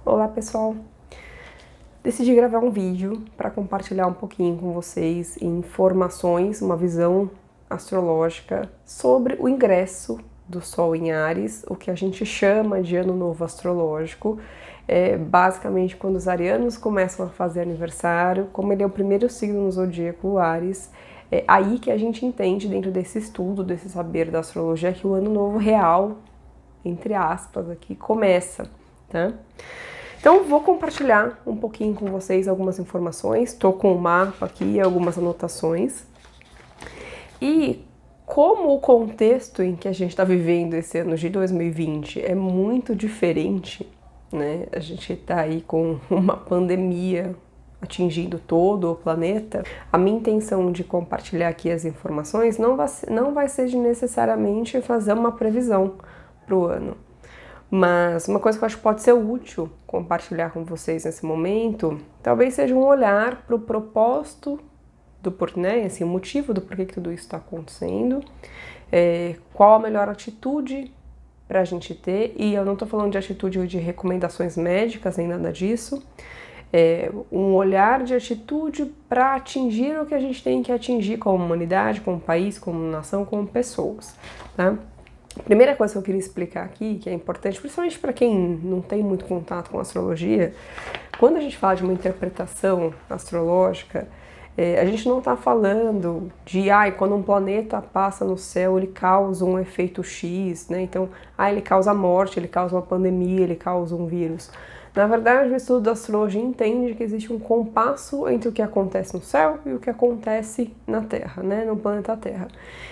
Olá pessoal! Decidi gravar um vídeo para compartilhar um pouquinho com vocês informações, uma visão astrológica sobre o ingresso do Sol em Áries, o que a gente chama de Ano Novo Astrológico. Basicamente quando os arianos começam a fazer aniversário, como ele é o primeiro signo no zodíaco, Áries, é aí que a gente entende dentro desse estudo, desse saber da astrologia, que o Ano Novo real, entre aspas, aqui começa, tá? Então vou compartilhar um pouquinho com vocês algumas informações, estou com o mapa aqui, algumas anotações. E como o contexto em que a gente está vivendo esse ano de 2020 é muito diferente, né? A gente está aí com uma pandemia atingindo todo o planeta. A minha intenção de compartilhar aqui as informações não vai ser de necessariamente fazer uma previsão para o ano. Mas uma coisa que eu acho que pode ser útil compartilhar com vocês nesse momento, talvez seja um olhar para o propósito do porquê, né? Assim, o motivo do porquê que tudo isso está acontecendo, qual a melhor atitude para a gente ter, e eu não estou falando de atitude ou de recomendações médicas, nem nada disso, um olhar de atitude para atingir o que a gente tem que atingir como humanidade, como país, como nação, como pessoas, tá? A primeira coisa que eu queria explicar aqui, que é importante, principalmente para quem não tem muito contato com astrologia, quando a gente fala de uma interpretação astrológica, a gente não está falando de, quando um planeta passa no céu, ele causa um efeito X, né? Então, ele causa morte, ele causa uma pandemia, ele causa um vírus. Na verdade, o estudo da astrologia entende que existe um compasso entre o que acontece no céu e o que acontece na Terra, né, no planeta Terra.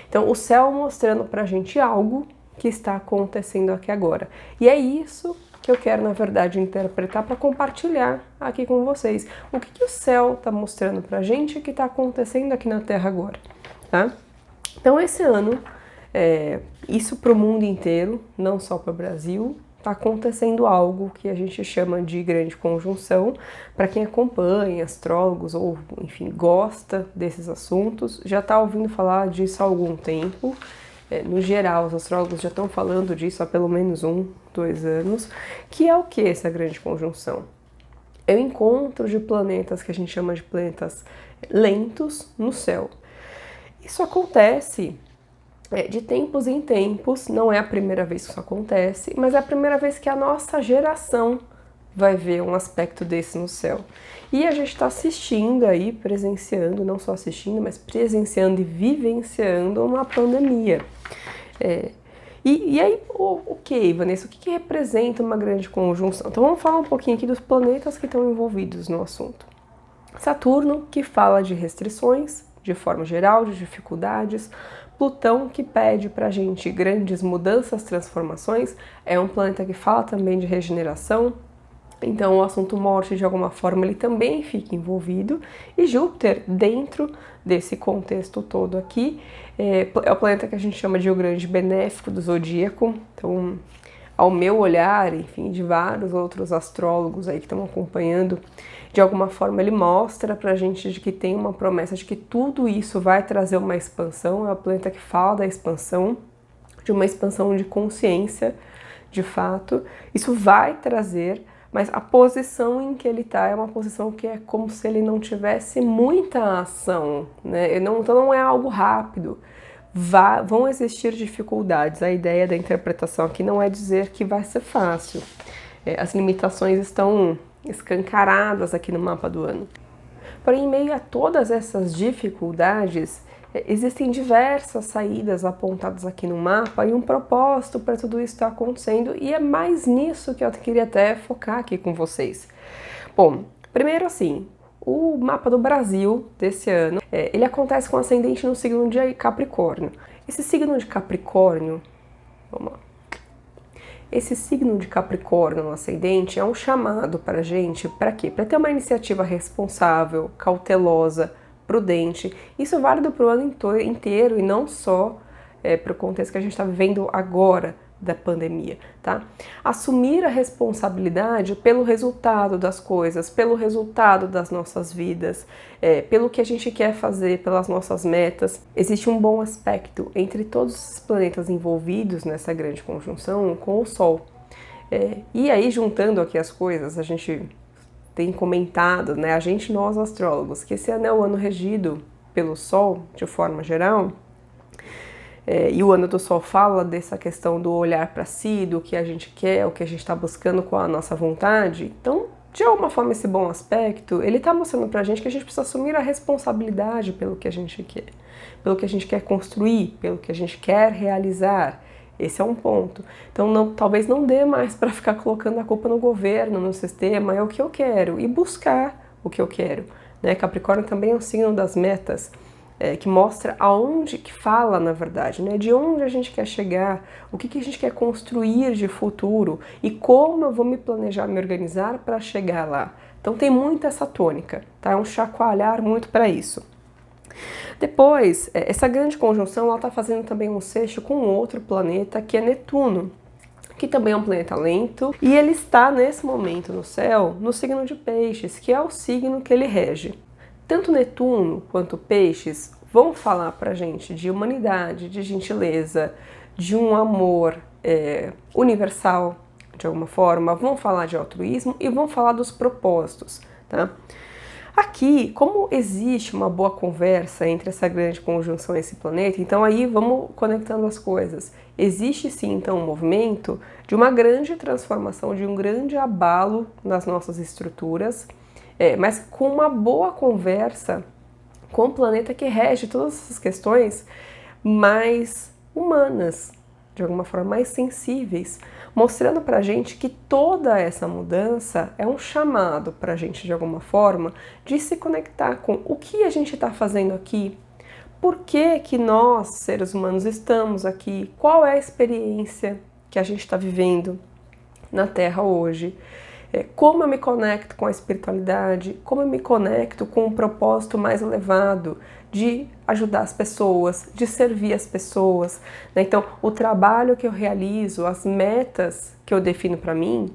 Então, o céu mostrando pra gente algo que está acontecendo aqui agora. E é isso que eu quero, na verdade, interpretar para compartilhar aqui com vocês. O que o céu está mostrando pra gente que está acontecendo aqui na Terra agora, tá? Então, esse ano, isso para o mundo inteiro, não só para o Brasil, está acontecendo algo que a gente chama de grande conjunção. Para quem acompanha, astrólogos ou, enfim, gosta desses assuntos, já está ouvindo falar disso há algum tempo. No geral, os astrólogos já estão falando disso há pelo menos 2 anos, que é o que essa grande conjunção? É o encontro de planetas que a gente chama de planetas lentos no céu. Isso acontece de tempos em tempos, não é a primeira vez que isso acontece, mas é a primeira vez que a nossa geração vai ver um aspecto desse no céu. E a gente está assistindo aí, presenciando, não só assistindo, mas presenciando e vivenciando uma pandemia. E aí, ok, Vanessa, o que representa uma grande conjunção? Então vamos falar um pouquinho aqui dos planetas que estão envolvidos no assunto. Saturno, que fala de restrições, de forma geral, de dificuldades. Plutão, que pede pra gente grandes mudanças, transformações, é um planeta que fala também de regeneração, então o assunto morte, de alguma forma, ele também fica envolvido. E Júpiter, dentro desse contexto todo aqui, é o planeta que a gente chama de o grande benéfico do zodíaco. Então, ao meu olhar, enfim, de vários outros astrólogos aí que estão acompanhando, de alguma forma ele mostra pra gente de que tem uma promessa de que tudo isso vai trazer uma expansão. É o planeta que fala da expansão, de uma expansão de consciência, de fato. Isso vai trazer, mas a posição em que ele está é uma posição que é como se ele não tivesse muita ação, né? Então não é algo rápido. Vão existir dificuldades. A ideia da interpretação aqui não é dizer que vai ser fácil. As limitações estão escancaradas aqui no mapa do ano. Porém, em meio a todas essas dificuldades, existem diversas saídas apontadas aqui no mapa e um propósito para tudo isso estar acontecendo, e é mais nisso que eu queria até focar aqui com vocês. Bom, primeiro assim, o mapa do Brasil desse ano, ele acontece com ascendente no signo de Capricórnio. Esse signo de Capricórnio, vamos lá. Esse signo de Capricórnio no ascendente é um chamado para a gente, para quê? Para ter uma iniciativa responsável, cautelosa, prudente. Isso é válido para o ano inteiro e não só para o contexto que a gente está vivendo agora da pandemia, tá? Assumir a responsabilidade pelo resultado das coisas, pelo resultado das nossas vidas, pelo que a gente quer fazer, pelas nossas metas. Existe um bom aspecto entre todos os planetas envolvidos nessa grande conjunção com o Sol. E aí, juntando aqui as coisas, a gente tem comentado, né, nós astrólogos, que esse ano é o ano regido pelo Sol, de forma geral, e o ano do Sol fala dessa questão do olhar para si, do que a gente quer, o que a gente está buscando com a nossa vontade. Então, de alguma forma, esse bom aspecto, ele está mostrando para a gente que a gente precisa assumir a responsabilidade pelo que a gente quer, pelo que a gente quer construir, pelo que a gente quer realizar. Esse é um ponto. Então, talvez não dê mais para ficar colocando a culpa no governo, no sistema, é o que eu quero, e buscar o que eu quero. Né? Capricórnio também é o signo das metas, que mostra aonde, que fala, na verdade, né? De onde a gente quer chegar, o que a gente quer construir de futuro e como eu vou me planejar, me organizar para chegar lá. Então tem muito essa tônica, tá? É um chacoalhar muito para isso. Depois, essa grande conjunção, ela está fazendo também um sexto com outro planeta, que é Netuno, que também é um planeta lento, e ele está nesse momento no céu, no signo de Peixes, que é o signo que ele rege. Tanto Netuno quanto Peixes vão falar pra gente de humanidade, de gentileza, de um amor universal, de alguma forma, vão falar de altruísmo e vão falar dos propósitos, tá? Aqui, como existe uma boa conversa entre essa grande conjunção e esse planeta, então aí vamos conectando as coisas. Existe sim, então, um movimento de uma grande transformação, de um grande abalo nas nossas estruturas, mas com uma boa conversa com o planeta que rege todas essas questões mais humanas, de alguma forma mais sensíveis, mostrando pra gente que toda essa mudança é um chamado pra gente, de alguma forma, de se conectar com o que a gente está fazendo aqui, por que nós, seres humanos, estamos aqui, qual é a experiência que a gente está vivendo na Terra hoje, como eu me conecto com a espiritualidade, como eu me conecto com um propósito mais elevado de ajudar as pessoas, de servir as pessoas, né? Então, o trabalho que eu realizo, as metas que eu defino para mim,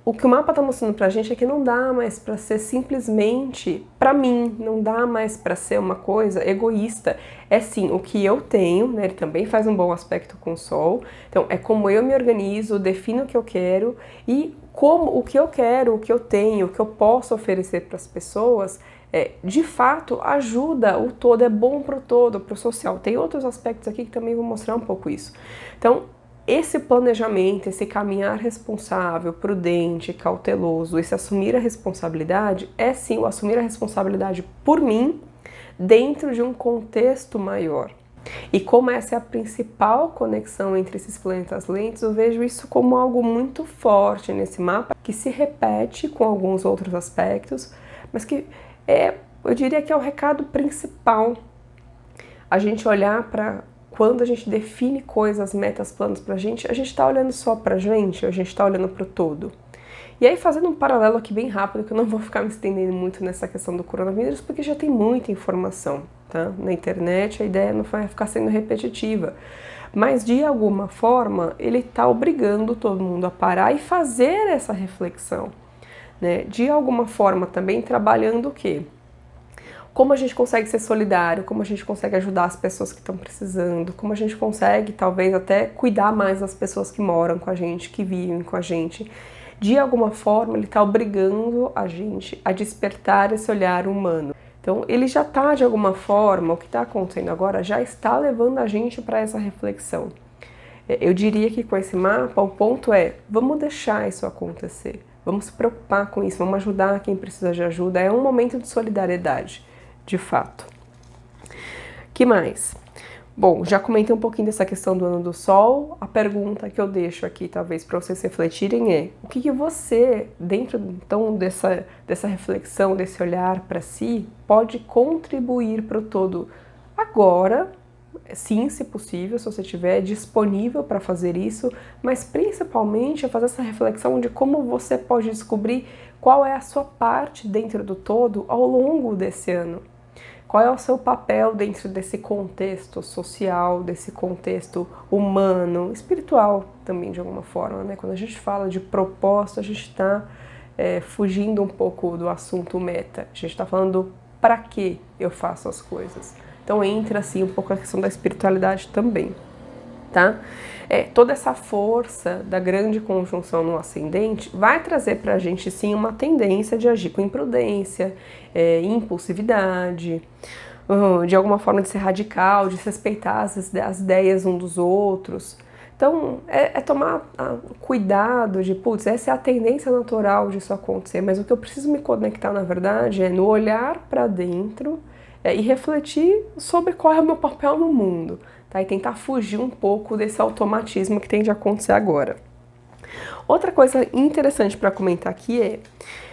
o que o mapa está mostrando para a gente é que não dá mais para ser simplesmente para mim, não dá mais para ser uma coisa egoísta. É sim o que eu tenho, né? Ele também faz um bom aspecto com o Sol. Então, é como eu me organizo, defino o que eu quero e como o que eu quero, o que eu tenho, o que eu posso oferecer para as pessoas, de fato ajuda o todo, é bom para o todo, para o social. Tem outros aspectos aqui que também vou mostrar um pouco isso. Então, esse planejamento, esse caminhar responsável, prudente, cauteloso, esse assumir a responsabilidade, é sim o assumir a responsabilidade por mim dentro de um contexto maior. E como essa é a principal conexão entre esses planetas lentos, eu vejo isso como algo muito forte nesse mapa, que se repete com alguns outros aspectos, mas que eu diria que é o recado principal. A gente olhar para quando a gente define coisas, metas, planos pra gente está olhando só pra gente, a gente tá olhando pro todo. E aí, fazendo um paralelo aqui bem rápido, que eu não vou ficar me estendendo muito nessa questão do coronavírus, porque já tem muita informação, tá? Na internet, a ideia não vai ficar sendo repetitiva. Mas, de alguma forma, ele tá obrigando todo mundo a parar e fazer essa reflexão, né? De alguma forma, também trabalhando o quê? Como a gente consegue ser solidário, como a gente consegue ajudar as pessoas que estão precisando, como a gente consegue, talvez, até cuidar mais das pessoas que moram com a gente, que vivem com a gente. De alguma forma, ele está obrigando a gente a despertar esse olhar humano. Então, ele já está, de alguma forma, o que está acontecendo agora já está levando a gente para essa reflexão. Eu diria que com esse mapa, o ponto é, vamos deixar isso acontecer, vamos se preocupar com isso, vamos ajudar quem precisa de ajuda, é um momento de solidariedade, de fato. Que mais? Bom, já comentei um pouquinho dessa questão do ano do Sol. A pergunta que eu deixo aqui, talvez, para vocês refletirem é: o que você, dentro então dessa reflexão, desse olhar para si, pode contribuir para o todo agora? Sim, se possível, se você estiver disponível para fazer isso, mas principalmente fazer essa reflexão de como você pode descobrir qual é a sua parte dentro do todo ao longo desse ano. Qual é o seu papel dentro desse contexto social, desse contexto humano, espiritual também, de alguma forma, né? Quando a gente fala de propósito, a gente está fugindo um pouco do assunto meta. A gente está falando para que eu faço as coisas. Então entra, assim, um pouco a questão da espiritualidade também. tá? Toda essa força da grande conjunção no ascendente vai trazer pra gente, sim, uma tendência de agir com imprudência, impulsividade, de alguma forma de ser radical, de respeitar as ideias uns dos outros. Então, tomar cuidado de, putz, essa é a tendência natural disso acontecer, mas o que eu preciso me conectar, na verdade, é no olhar para dentro e refletir sobre qual é o meu papel no mundo, tá? E tentar fugir um pouco desse automatismo que tem de acontecer agora. Outra coisa interessante para comentar aqui é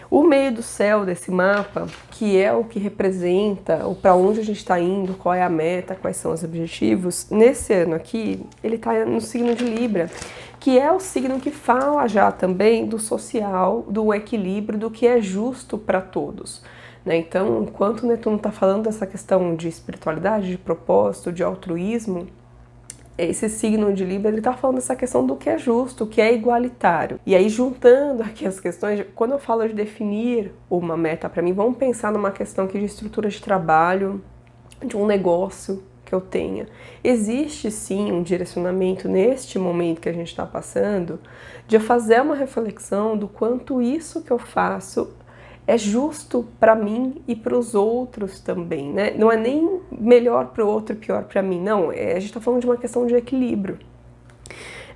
o meio do céu desse mapa, que é o que representa ou para onde a gente está indo, qual é a meta, quais são os objetivos. Nesse ano aqui, ele está no signo de Libra, que é o signo que fala já também do social, do equilíbrio, do que é justo para todos. Então, enquanto o Netuno está falando dessa questão de espiritualidade, de propósito, de altruísmo, esse signo de Libra, ele tá falando dessa questão do que é justo, o que é igualitário. E aí, juntando aqui as questões, quando eu falo de definir uma meta para mim, vamos pensar numa questão aqui de estrutura de trabalho, de um negócio que eu tenha. Existe sim um direcionamento neste momento que a gente está passando, de eu fazer uma reflexão do quanto isso que eu faço é justo para mim e para os outros também, né? Não é nem melhor para o outro e pior para mim, não. A gente está falando de uma questão de equilíbrio.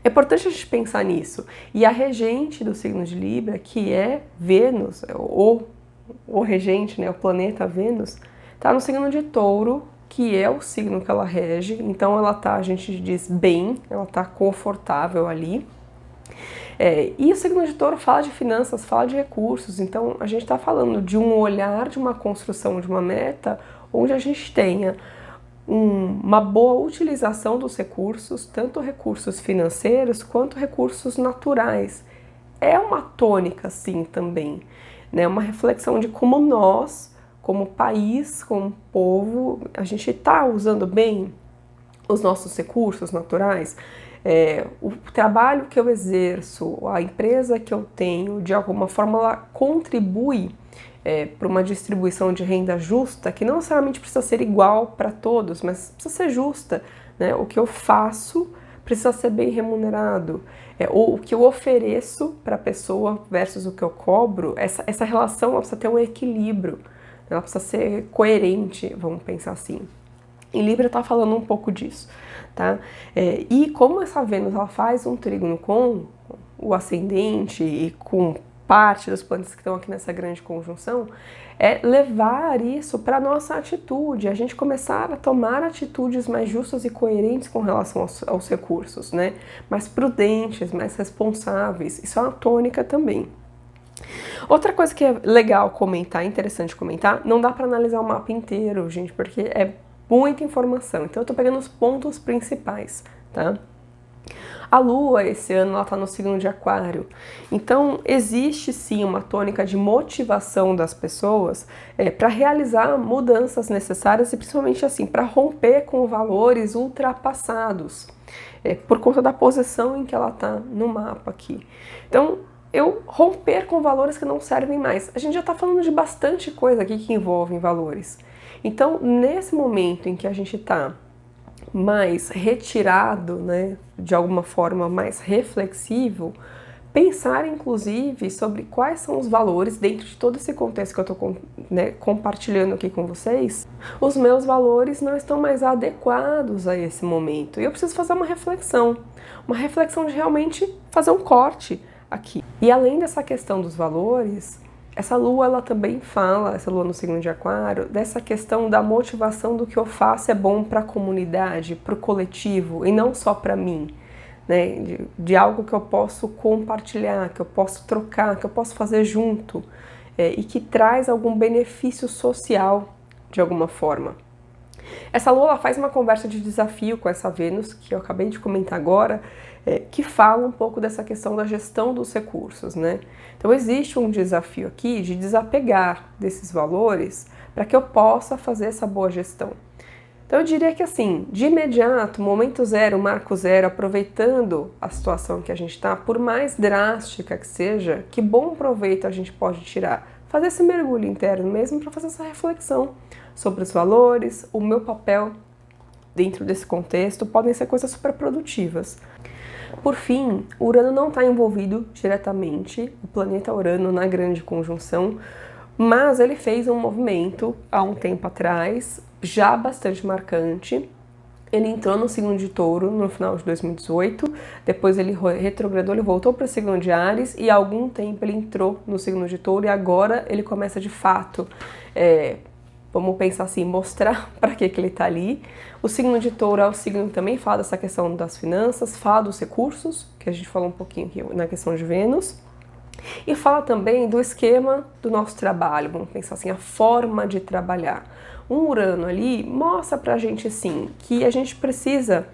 É importante a gente pensar nisso. E a regente do signo de Libra, que é Vênus, o regente, né, o planeta Vênus, está no signo de Touro, que é o signo que ela rege. Então ela tá, a gente diz, bem, ela tá confortável ali. E o signo de Touro fala de finanças, fala de recursos, então a gente está falando de um olhar, de uma construção de uma meta, onde a gente tenha uma boa utilização dos recursos, tanto recursos financeiros quanto recursos naturais. É uma tônica, sim, também, né? Uma reflexão de como nós, como país, como povo, a gente está usando bem os nossos recursos naturais. O trabalho que eu exerço, a empresa que eu tenho, de alguma forma ela contribui para uma distribuição de renda justa, que não necessariamente precisa ser igual para todos, mas precisa ser justa, né? O que eu faço precisa ser bem remunerado, ou o que eu ofereço para a pessoa versus o que eu cobro, essa relação ela precisa ter um equilíbrio, ela precisa ser coerente, vamos pensar assim. Em Libra está falando um pouco disso, tá? E como essa Vênus ela faz um trígono com o ascendente e com parte dos planetas que estão aqui nessa grande conjunção, é levar isso para a nossa atitude, a gente começar a tomar atitudes mais justas e coerentes com relação aos recursos, né? Mais prudentes, mais responsáveis. Isso é uma tônica também. Outra coisa que é legal comentar, interessante comentar, não dá para analisar o mapa inteiro, gente, porque é muita informação, então eu tô pegando os pontos principais, tá? A Lua, esse ano, ela tá no signo de Aquário, então existe sim uma tônica de motivação das pessoas para realizar mudanças necessárias e principalmente assim, para romper com valores ultrapassados, por conta da posição em que ela tá no mapa aqui. Então, eu romper com valores que não servem mais. A gente já tá falando de bastante coisa aqui que envolve valores. Então, nesse momento em que a gente está mais retirado, né, de alguma forma mais reflexivo, pensar inclusive sobre quais são os valores dentro de todo esse contexto que eu estou compartilhando aqui com vocês. Os meus valores não estão mais adequados a esse momento e eu preciso fazer uma reflexão de realmente fazer um corte aqui. E além dessa questão dos valores, essa lua, ela também fala, essa lua no signo de Aquário, dessa questão da motivação do que eu faço é bom para a comunidade, para o coletivo e não só para mim, né? De algo que eu posso compartilhar, que eu posso trocar, que eu posso fazer junto e que traz algum benefício social de alguma forma. Essa lua ela faz uma conversa de desafio com essa Vênus, que eu acabei de comentar agora, que fala um pouco dessa questão da gestão dos recursos, né? Então existe um desafio aqui de desapegar desses valores para que eu possa fazer essa boa gestão. Então eu diria que assim, de imediato, momento zero, marco zero, aproveitando a situação que a gente está, por mais drástica que seja, que bom proveito a gente pode tirar. Fazer esse mergulho interno mesmo para fazer essa reflexão sobre os valores, o meu papel dentro desse contexto, podem ser coisas super produtivas. Por fim, Urano não está envolvido diretamente, o planeta Urano na grande conjunção, mas ele fez um movimento há um tempo atrás, já bastante marcante. Ele entrou no signo de Touro no final de 2018, depois ele retrogradou, ele voltou para o signo de Áries e há algum tempo ele entrou no signo de Touro e agora ele começa de fato, vamos pensar assim, mostrar para que ele está ali. O signo de Touro é o signo que também fala dessa questão das finanças, fala dos recursos, que a gente falou um pouquinho aqui na questão de Vênus, e fala também do esquema do nosso trabalho, vamos pensar assim, a forma de trabalhar. Um Urano ali mostra pra gente, sim, que a gente precisa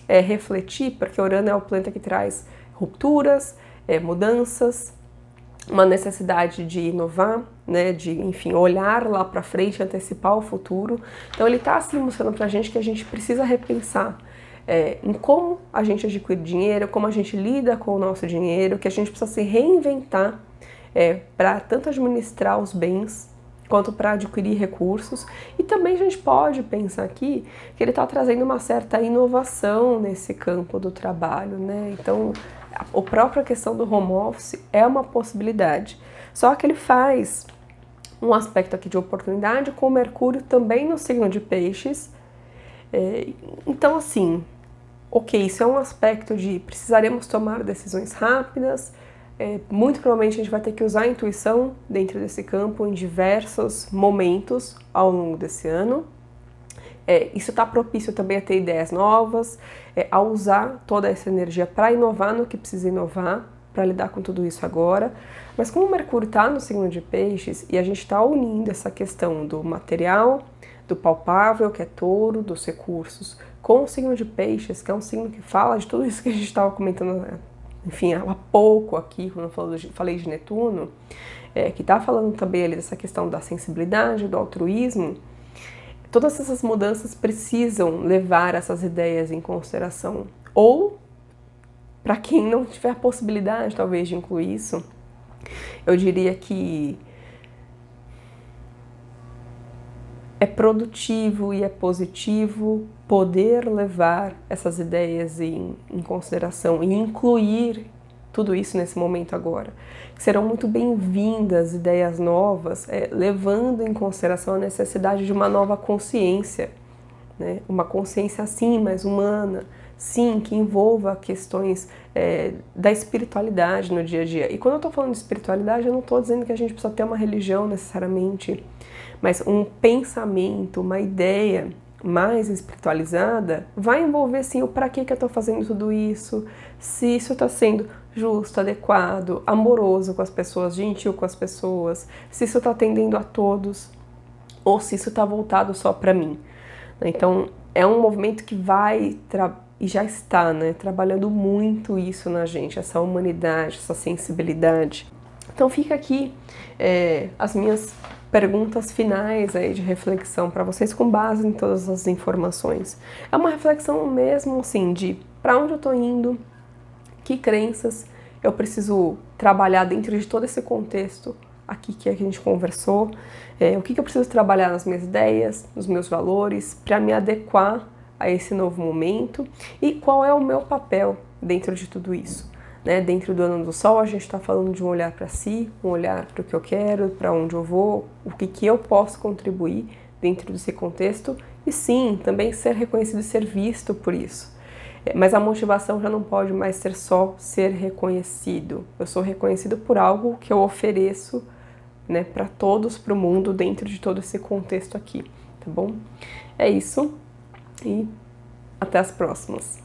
refletir, porque Urano é o planeta que traz rupturas, mudanças, uma necessidade de inovar, né, de, enfim, olhar lá pra frente, antecipar o futuro. Então ele tá assim mostrando pra gente que a gente precisa repensar em como a gente adquire dinheiro, como a gente lida com o nosso dinheiro, que a gente precisa se reinventar para tanto administrar os bens quanto para adquirir recursos. E também a gente pode pensar aqui que ele está trazendo uma certa inovação nesse campo do trabalho, né? Então, a própria questão do home office é uma possibilidade. Só que ele faz um aspecto aqui de oportunidade com o Mercúrio também no signo de Peixes. Então, assim, ok, isso é um aspecto de precisaremos tomar decisões rápidas, muito provavelmente a gente vai ter que usar a intuição dentro desse campo em diversos momentos ao longo desse ano. Isso está propício também a ter ideias novas, a usar toda essa energia para inovar no que precisa inovar, para lidar com tudo isso agora. Mas como o Mercúrio está no signo de Peixes e a gente está unindo essa questão do material, do palpável, que é Touro, dos recursos, com o signo de Peixes, que é um signo que fala de tudo isso que a gente estava comentando, enfim, há pouco aqui, quando eu falei de Netuno, que está falando também ali dessa questão da sensibilidade, do altruísmo. Todas essas mudanças precisam levar essas ideias em consideração. Ou, para quem não tiver a possibilidade, talvez, de incluir isso, eu diria que é produtivo e é positivo poder levar essas ideias em consideração e incluir tudo isso nesse momento agora. Serão muito bem-vindas ideias novas, levando em consideração a necessidade de uma nova consciência, né? Uma consciência, sim, mais humana, sim, que envolva questões da espiritualidade no dia a dia. E quando eu estou falando de espiritualidade, eu não estou dizendo que a gente precisa ter uma religião necessariamente, mas um pensamento, uma ideia mais espiritualizada vai envolver, sim, o para que eu estou fazendo tudo isso, se isso está sendo justo, adequado, amoroso com as pessoas, gentil com as pessoas, se isso está atendendo a todos ou se isso está voltado só para mim. Então, é um movimento que vai e já está, né, trabalhando muito isso na gente, essa humanidade, essa sensibilidade. Então fica aqui as minhas perguntas finais aí de reflexão para vocês com base em todas as informações. É uma reflexão mesmo assim de para onde eu estou indo, que crenças eu preciso trabalhar dentro de todo esse contexto aqui que a gente conversou, o que eu preciso trabalhar nas minhas ideias, nos meus valores, para me adequar a esse novo momento e qual é o meu papel dentro de tudo isso. Né? Dentro do ano do Sol, a gente está falando de um olhar para si, um olhar para o que eu quero, para onde eu vou, o que eu posso contribuir dentro desse contexto e sim, também ser reconhecido e ser visto por isso. Mas a motivação já não pode mais ser só ser reconhecido. Eu sou reconhecido por algo que eu ofereço, né, para todos, para o mundo, dentro de todo esse contexto aqui, tá bom? É isso e até as próximas.